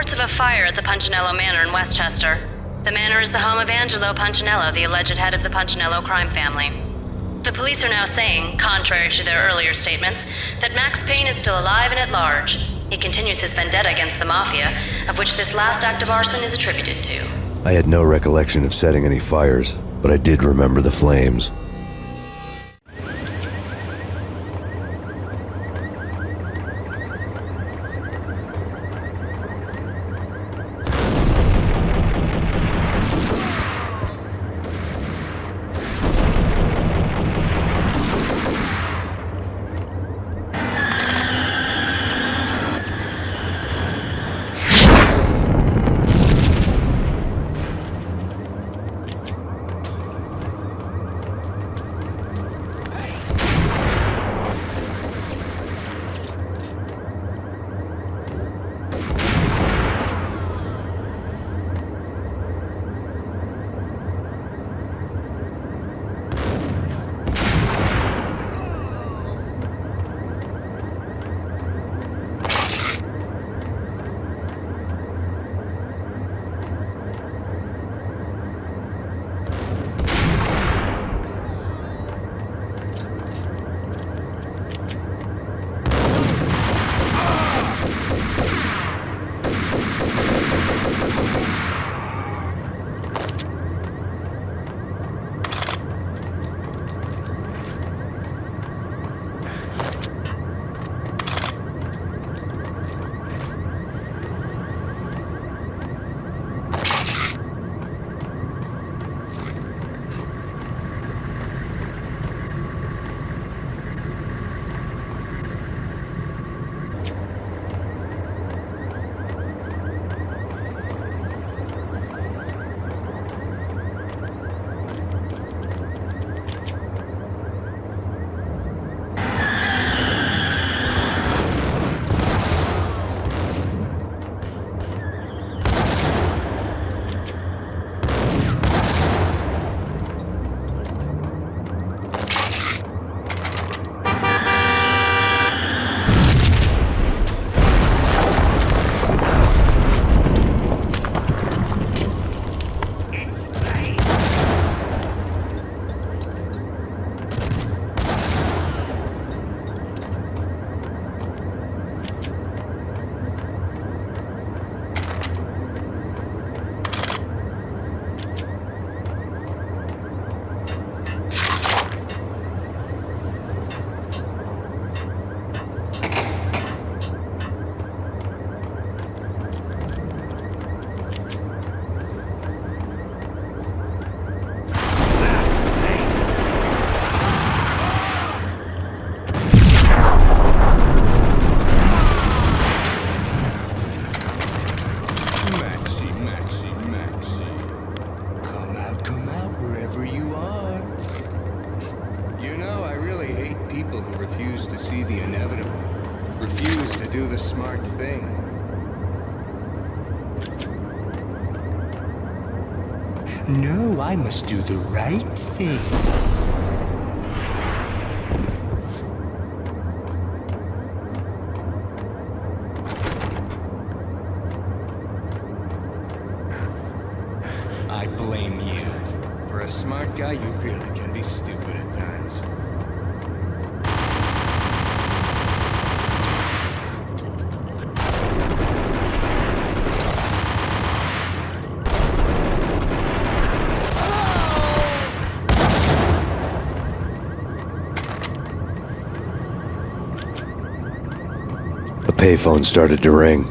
reports of a fire at the Punchinello Manor in Westchester. The manor is the home of Angelo Punchinello, the alleged head of the Punchinello crime family. The police are now saying, contrary to their earlier statements, that Max Payne is still alive and at large. He continues his vendetta against the Mafia, of which this last act of arson is attributed to. I had no recollection of setting any fires, but I did remember the flames. No, I must do the right thing. I blame you. For a smart guy, you really can be stupid at times. The payphone started to ring.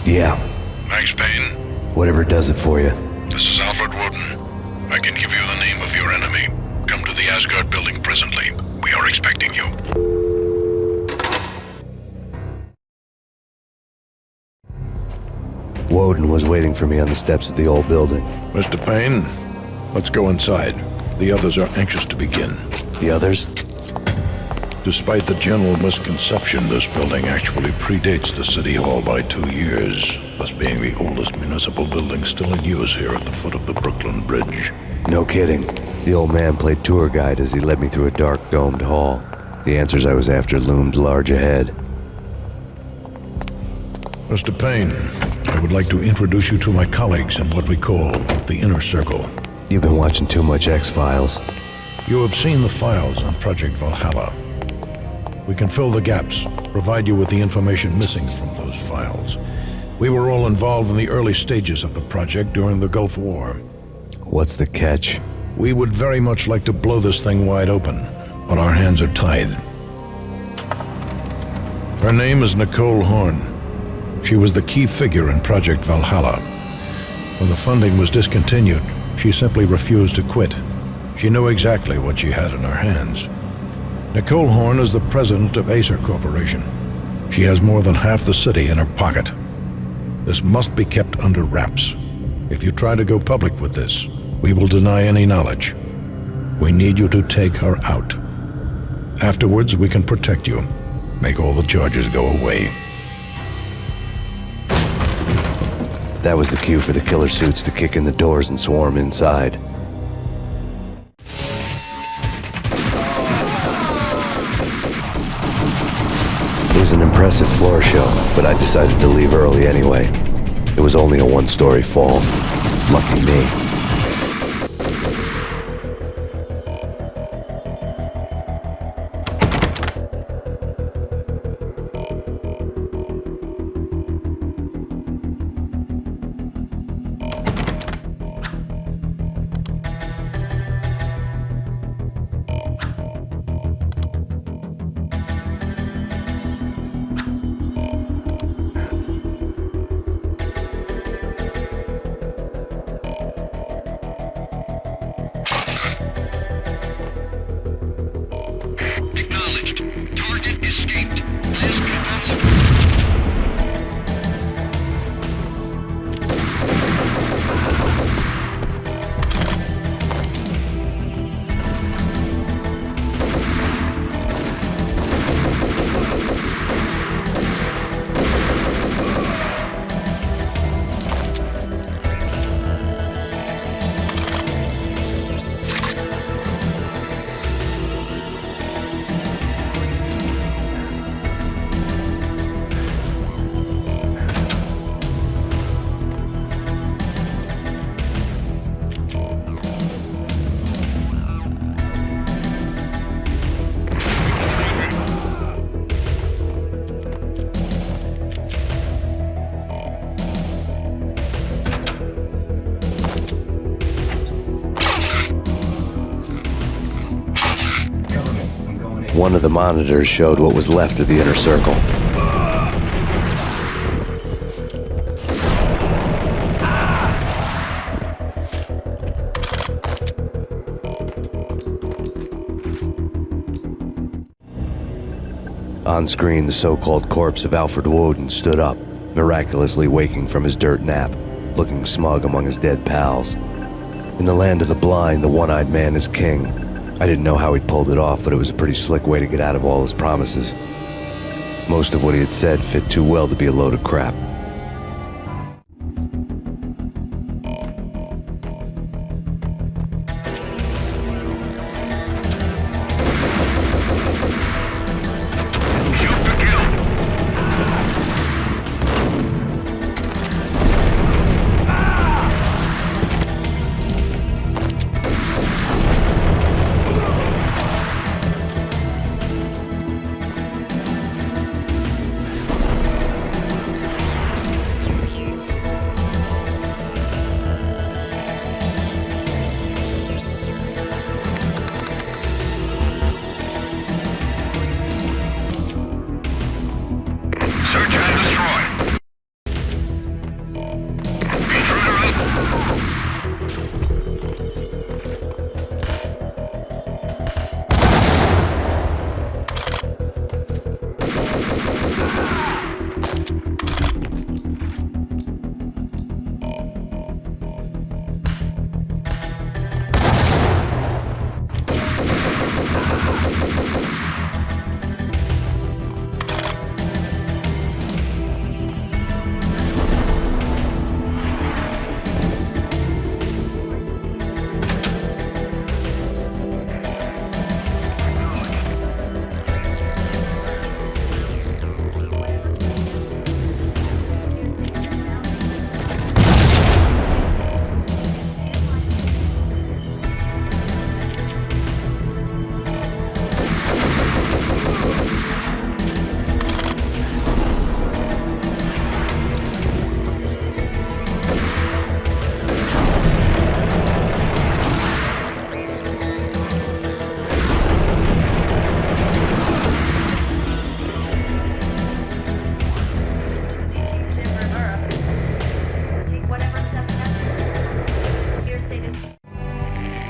Yeah. Max Payne? Whatever does it for you. This is Alfred Woden. I can give you the name of your enemy. Come to the Asgard building presently. We are expecting you. Woden was waiting for me on the steps of the old building. Mr. Payne, let's go inside. The others are anxious to begin. The others? Despite the general misconception, this building actually predates the City Hall by 2 years, thus being the oldest municipal building still in use here at the foot of the Brooklyn Bridge. No kidding. The old man played tour guide as he led me through a dark, domed hall. The answers I was after loomed large ahead. Mr. Payne, I would like to introduce you to my colleagues in what we call the Inner Circle. You've been watching too much X-Files. You have seen the files on Project Valhalla. We can fill the gaps, provide you with the information missing from those files. We were all involved in the early stages of the project during the Gulf War. What's the catch? We would very much like to blow this thing wide open, but our hands are tied. Her name is Nicole Horn. She was the key figure in Project Valhalla. When the funding was discontinued, she simply refused to quit. She knew exactly what she had in her hands. Nicole Horn is the president of Acer Corporation. She has more than half the city in her pocket. This must be kept under wraps. If you try to go public with this, we will deny any knowledge. We need you to take her out. Afterwards, we can protect you. Make all the charges go away. That was the cue for the killer suits to kick in the doors and swarm inside. It was an impressive floor show, but I decided to leave early anyway. It was only a one-story fall. Lucky me. One of the monitors showed what was left of the Inner Circle. On screen, the so-called corpse of Alfred Woden stood up, miraculously waking from his dirt nap, looking smug among his dead pals. In the land of the blind, the one-eyed man is king. I didn't know how he'd pulled it off, but it was a pretty slick way to get out of all his promises. Most of what he had said fit too well to be a load of crap.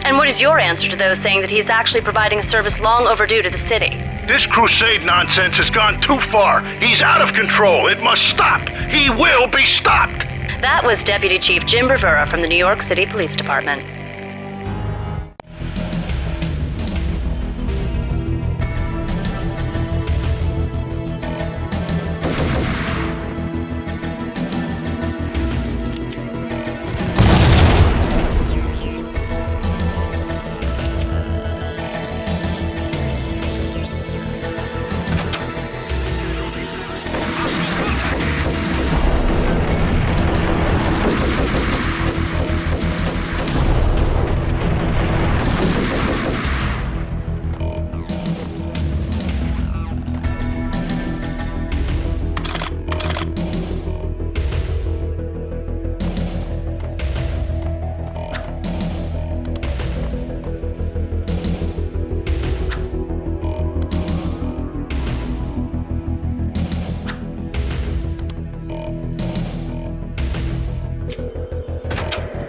And what is your answer to those saying that he's actually providing a service long overdue to the city? This crusade nonsense has gone too far. He's out of control. It must stop. He will be stopped. That was Deputy Chief Jim Rivera from the New York City Police Department.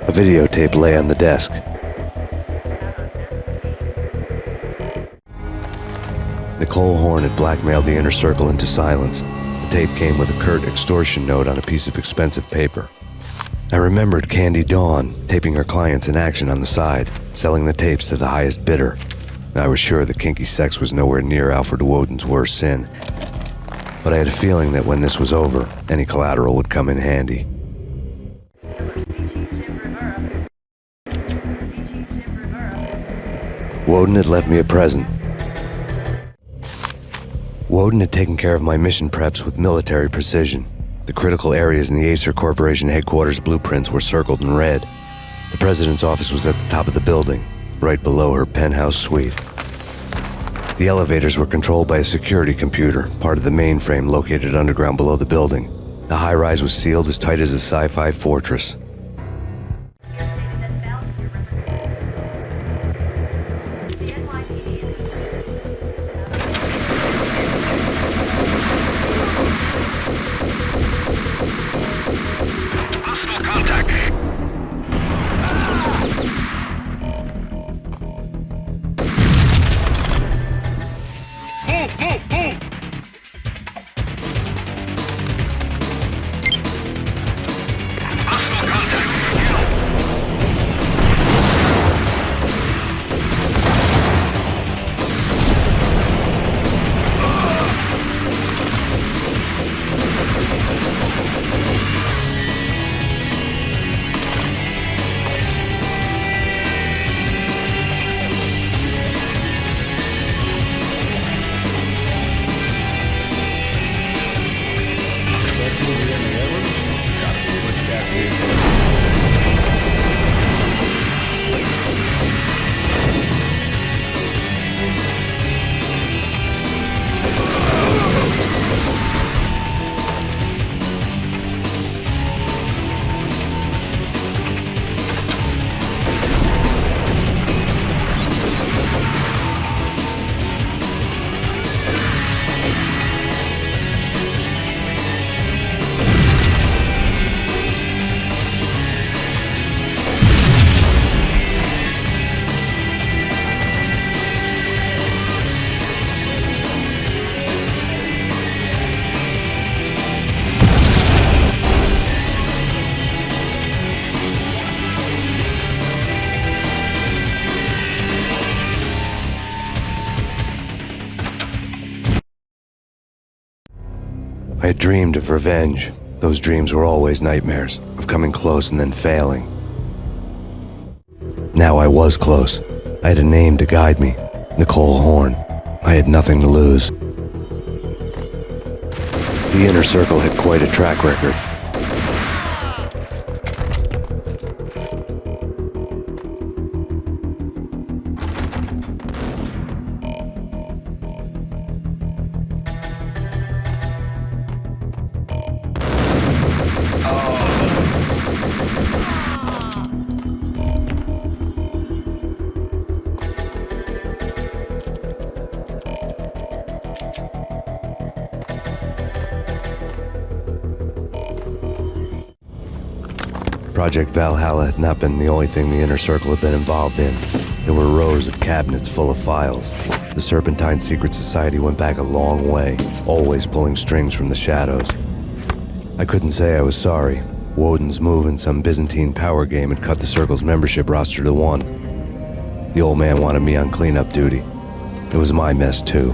A videotape lay on the desk. Nicole Horn had blackmailed the inner circle into silence. The tape came with a curt extortion note on a piece of expensive paper. I remembered Candy Dawn taping her clients in action on the side, selling the tapes to the highest bidder. I was sure that kinky sex was nowhere near Alfred Woden's worst sin. But I had a feeling that when this was over, any collateral would come in handy. Woden had left me a present. Woden had taken care of my mission preps with military precision. The critical areas in the Acer Corporation headquarters blueprints were circled in red. The president's office was at the top of the building, right below her penthouse suite. The elevators were controlled by a security computer, part of the mainframe located underground below the building. The high-rise was sealed as tight as a sci-fi fortress. I had dreamed of revenge. Those dreams were always nightmares, of coming close and then failing. Now I was close. I had a name to guide me, Nicole Horn. I had nothing to lose. The inner circle had quite a track record. Project Valhalla had not been the only thing the Inner Circle had been involved in. There were rows of cabinets full of files. The Serpentine Secret Society went back a long way, always pulling strings from the shadows. I couldn't say I was sorry. Woden's move in some Byzantine power game had cut the Circle's membership roster to 1. The old man wanted me on cleanup duty. It was my mess, too.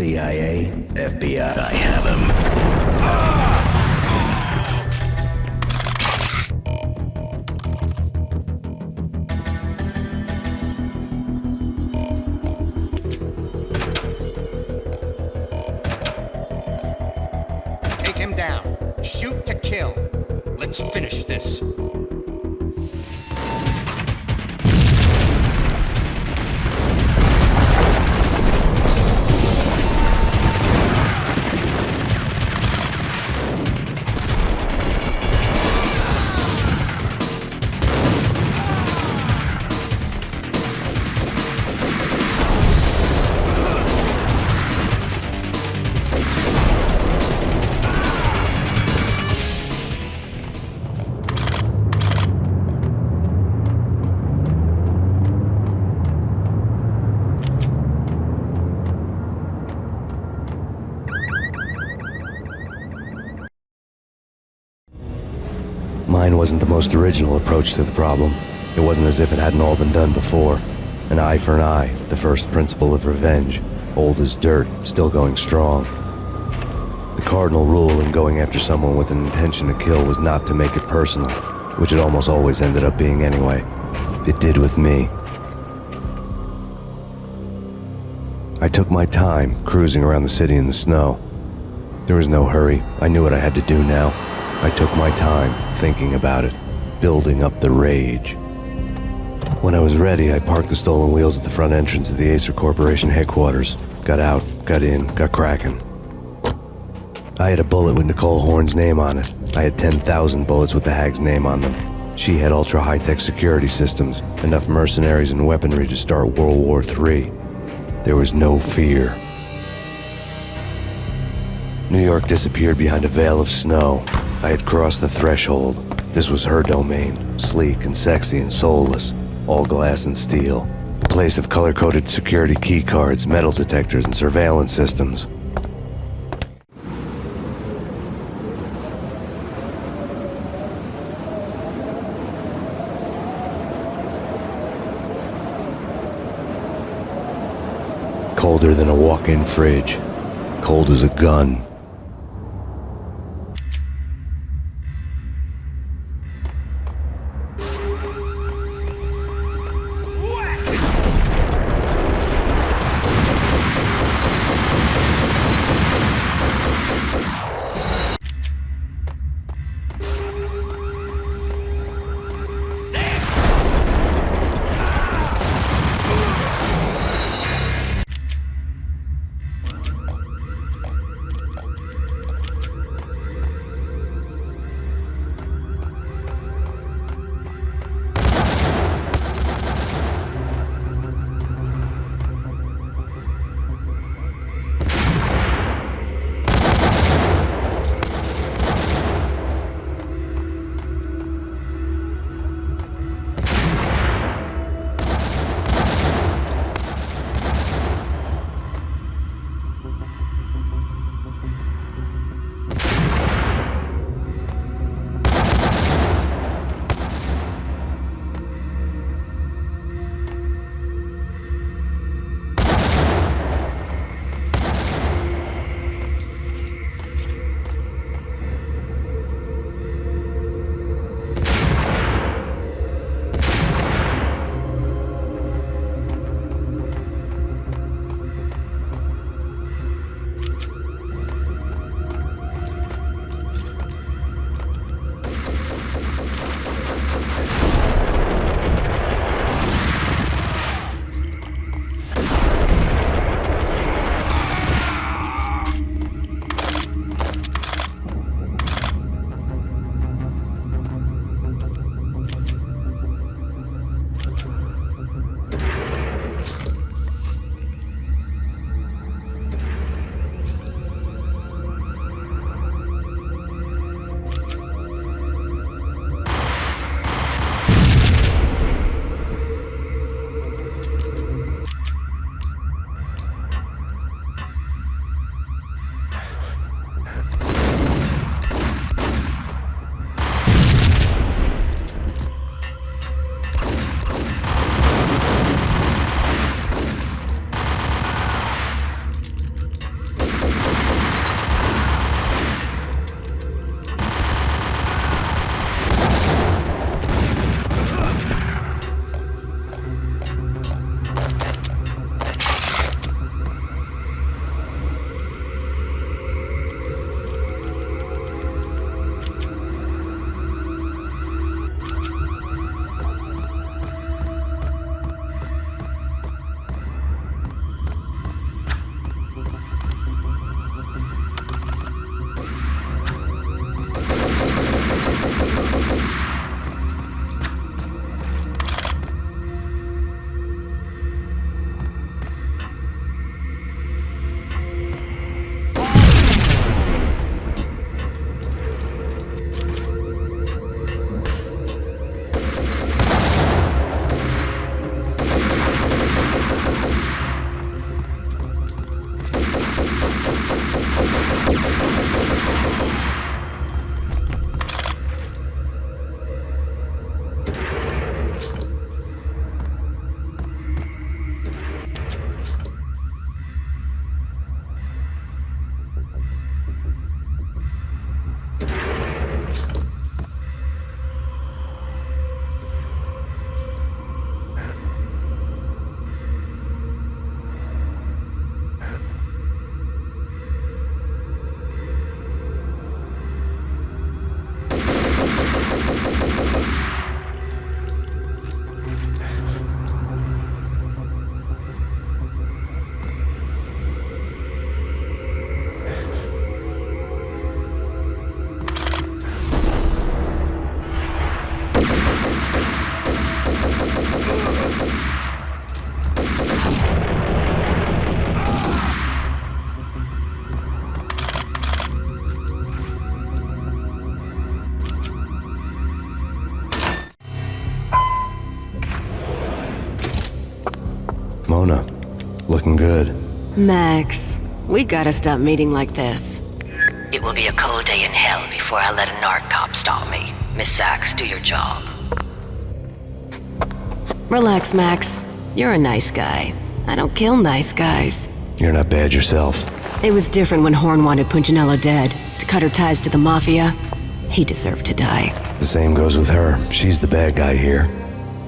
CIA, FBI, I have him. Take him down. Shoot to kill. Let's finish this. Mine wasn't the most original approach to the problem. It wasn't as if it hadn't all been done before. An eye for an eye, the first principle of revenge. Old as dirt, still going strong. The cardinal rule in going after someone with an intention to kill was not to make it personal, which it almost always ended up being anyway. It did with me. I took my time, cruising around the city in the snow. There was no hurry. I knew what I had to do now. I took my time, thinking about it, building up the rage. When I was ready, I parked the stolen wheels at the front entrance of the Acer Corporation headquarters. Got out, got in, got cracking. I had a bullet with Nicole Horn's name on it. I had 10,000 bullets with the hag's name on them. She had ultra-high-tech security systems, enough mercenaries and weaponry to start World War III. There was no fear. New York disappeared behind a veil of snow. I had crossed the threshold. This was her domain, sleek and sexy and soulless, all glass and steel. A place of color-coded security keycards, metal detectors, and surveillance systems. Colder than a walk-in fridge. Cold as a gun. Fiona. Looking good. Max, we gotta stop meeting like this. It will be a cold day in hell before I let a narc cop stop me. Miss Sachs, do your job. Relax, Max. You're a nice guy. I don't kill nice guys. You're not bad yourself. It was different when Horn wanted Punchinello dead, to cut her ties to the Mafia. He deserved to die. The same goes with her. She's the bad guy here.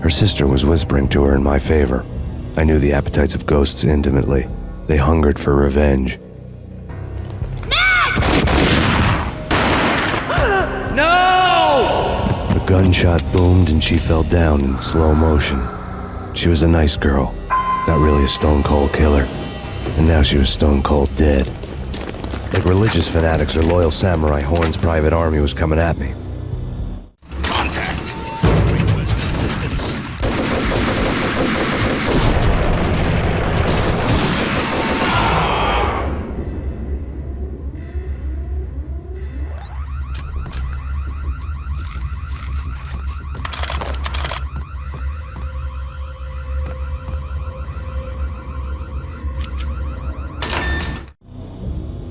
Her sister was whispering to her in my favor. I knew the appetites of ghosts intimately. They hungered for revenge. No! A gunshot boomed and she fell down in slow motion. She was a nice girl, not really a stone-cold killer. And now she was stone-cold dead. Like religious fanatics or loyal samurai, Horn's private army was coming at me. Contact. Request assistance.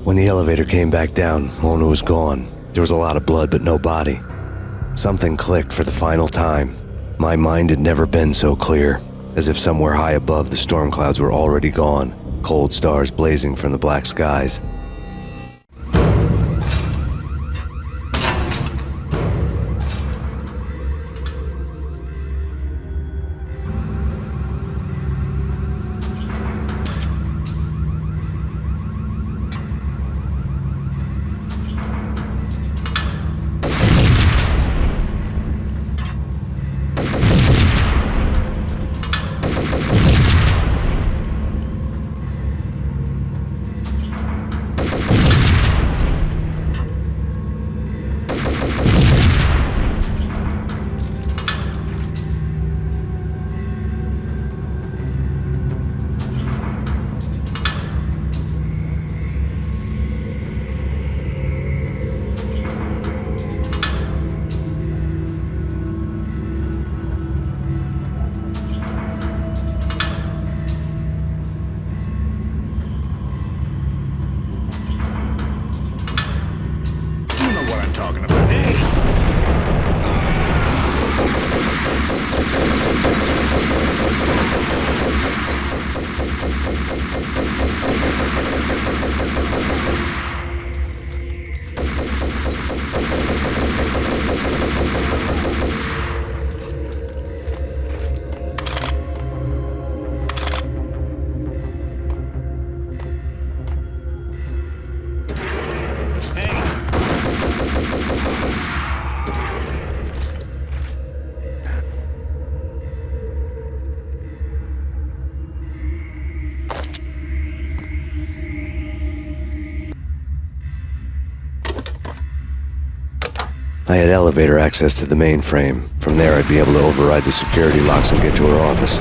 When the elevator came back down, Mona was gone. There was a lot of blood, but no body. Something clicked for the final time. My mind had never been so clear, as if somewhere high above the storm clouds were already gone, cold stars blazing from the black skies. You know what I'm talking about. I had elevator access to the mainframe. From there, I'd be able to override the security locks and get to her office.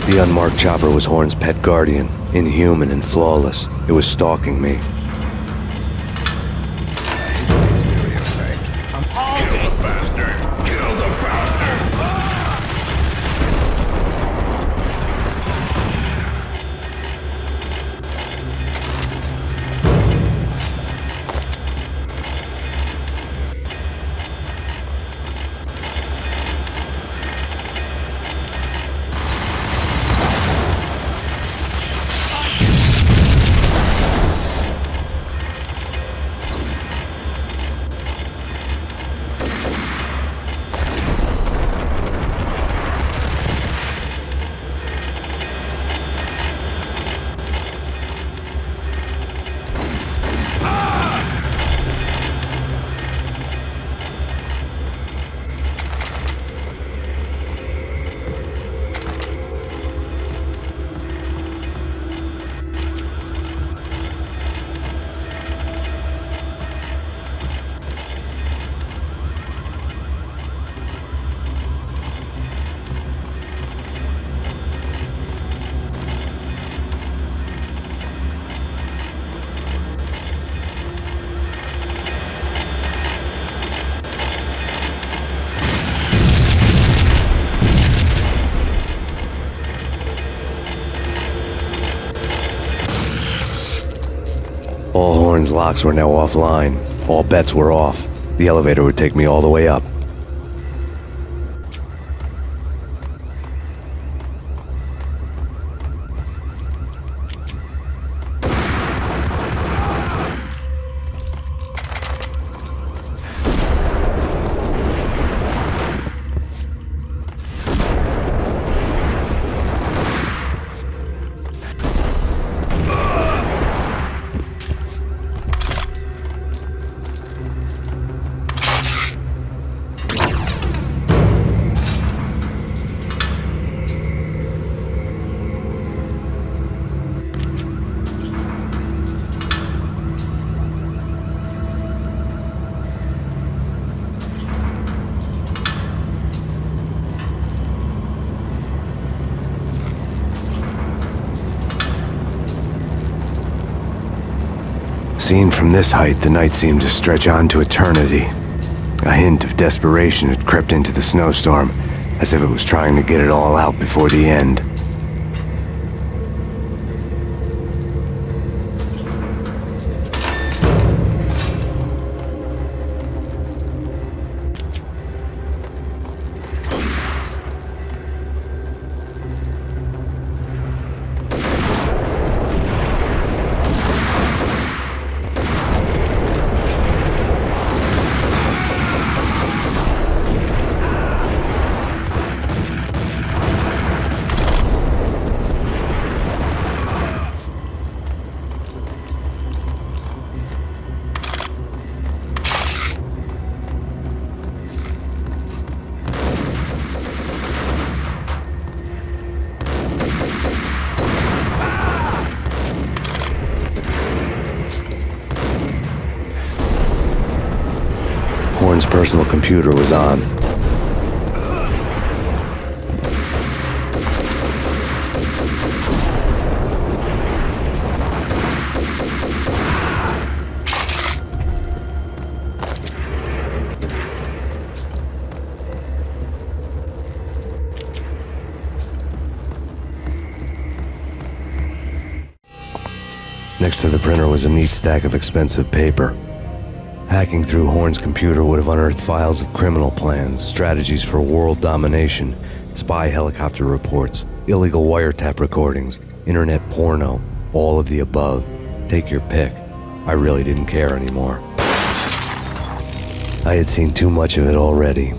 The unmarked chopper was Horn's pet guardian, inhuman and flawless. It was stalking me. Kill the bastard! Kill the bastard! All Horn's locks were now offline. All bets were off. The elevator would take me all the way up. Seen from this height, the night seemed to stretch on to eternity. A hint of desperation had crept into the snowstorm, as if it was trying to get it all out before the end. Horn's personal computer was on. Next to the printer was a neat stack of expensive paper. Hacking through Horn's computer would have unearthed files of criminal plans, strategies for world domination, spy helicopter reports, illegal wiretap recordings, internet porno, all of the above. Take your pick. I really didn't care anymore. I had seen too much of it already.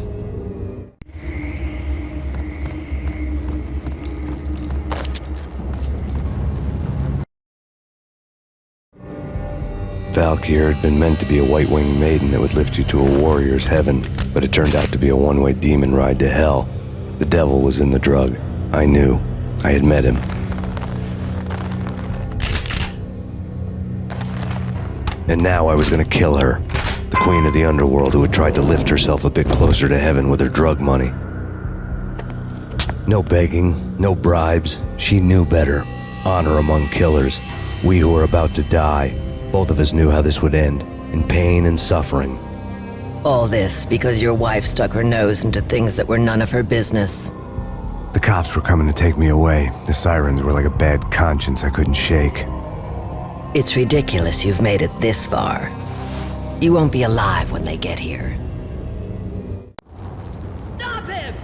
Valkyr had been meant to be a white-winged maiden that would lift you to a warrior's heaven, but it turned out to be a one-way demon ride to hell. The devil was in the drug. I knew. I had met him. And now I was gonna kill her, the queen of the underworld who had tried to lift herself a bit closer to heaven with her drug money. No begging, no bribes. She knew better. Honor among killers. We who were about to die. Both of us knew how this would end, in pain and suffering. All this because your wife stuck her nose into things that were none of her business. The cops were coming to take me away. The sirens were like a bad conscience I couldn't shake. It's ridiculous you've made it this far. You won't be alive when they get here. Stop him!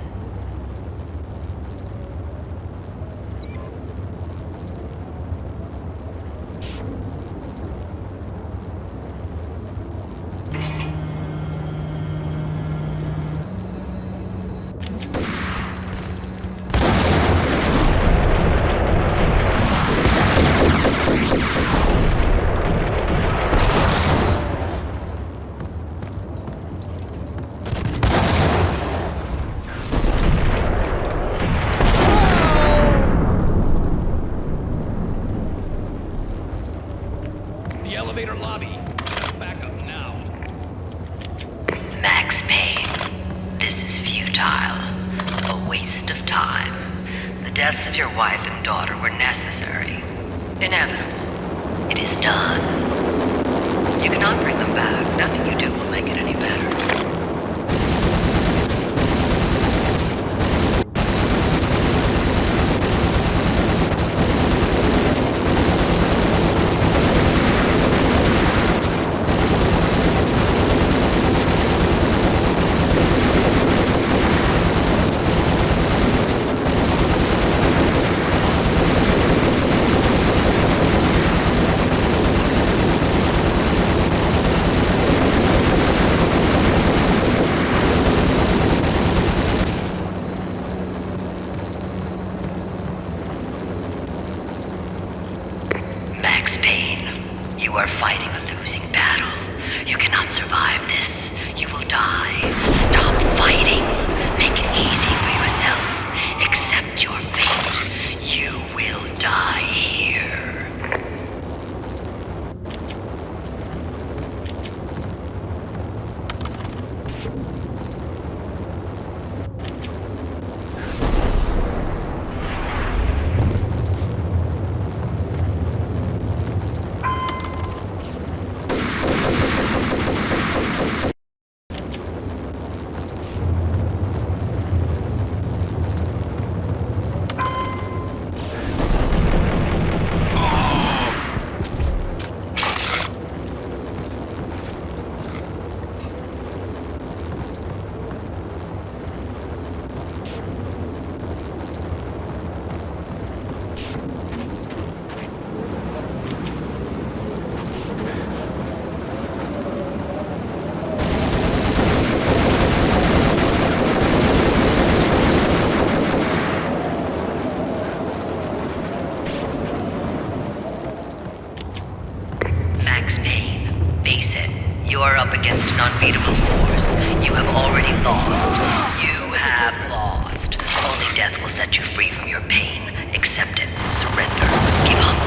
The elevator lobby. Back up now. Max Payne, this is futile. A waste of time. The deaths of your wife and daughter were necessary. Inevitable. It is done. You cannot bring them back. Nothing you do will make it any better. You are fighting a losing battle. You cannot survive this. You will die. Stop fighting. Make it easy for yourself. Accept your fate. You will die here. Max Payne, face it. You are up against an unbeatable force. You have already lost. You have lost. Only death will set you free from your pain. Accept it. Surrender. Give up.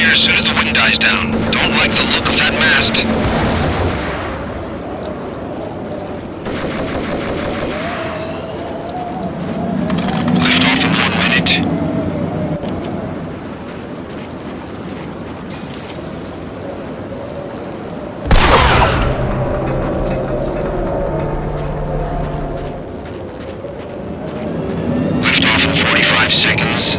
here as soon as the wind dies down. Don't like the look of that mast. Lift off in 1 minute. Lift off in 45 seconds.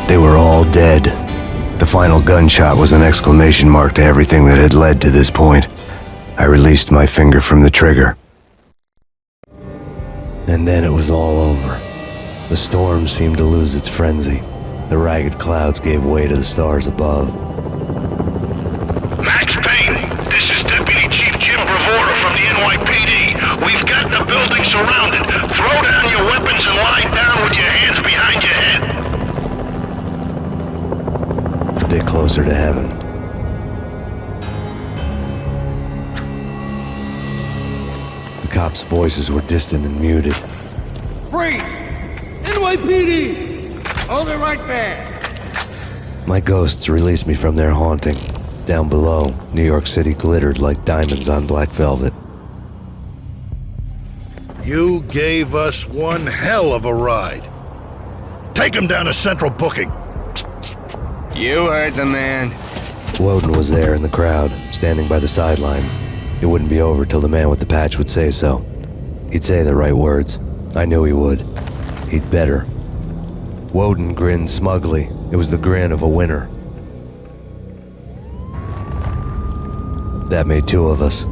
They were all dead. The final gunshot was an exclamation mark to everything that had led to this point. I released my finger from the trigger. And then it was all over. The storm seemed to lose its frenzy. The ragged clouds gave way to the stars above. Max Payne, this is Deputy Chief Jim Bravura from the NYPD. We've got the building surrounded. Throw down your weapons and lie down with your hands behind your head. A bit closer to heaven. The cops' voices were distant and muted. Freeze! NYPD! Hold it right there! My ghosts released me from their haunting. Down below, New York City glittered like diamonds on black velvet. You gave us one hell of a ride. Take him down to Central Booking. You heard the man. Woden was there in the crowd, standing by the sidelines. It wouldn't be over till the man with the patch would say so. He'd say the right words. I knew he would. He'd better. Woden grinned smugly. It was the grin of a winner. That made two of us.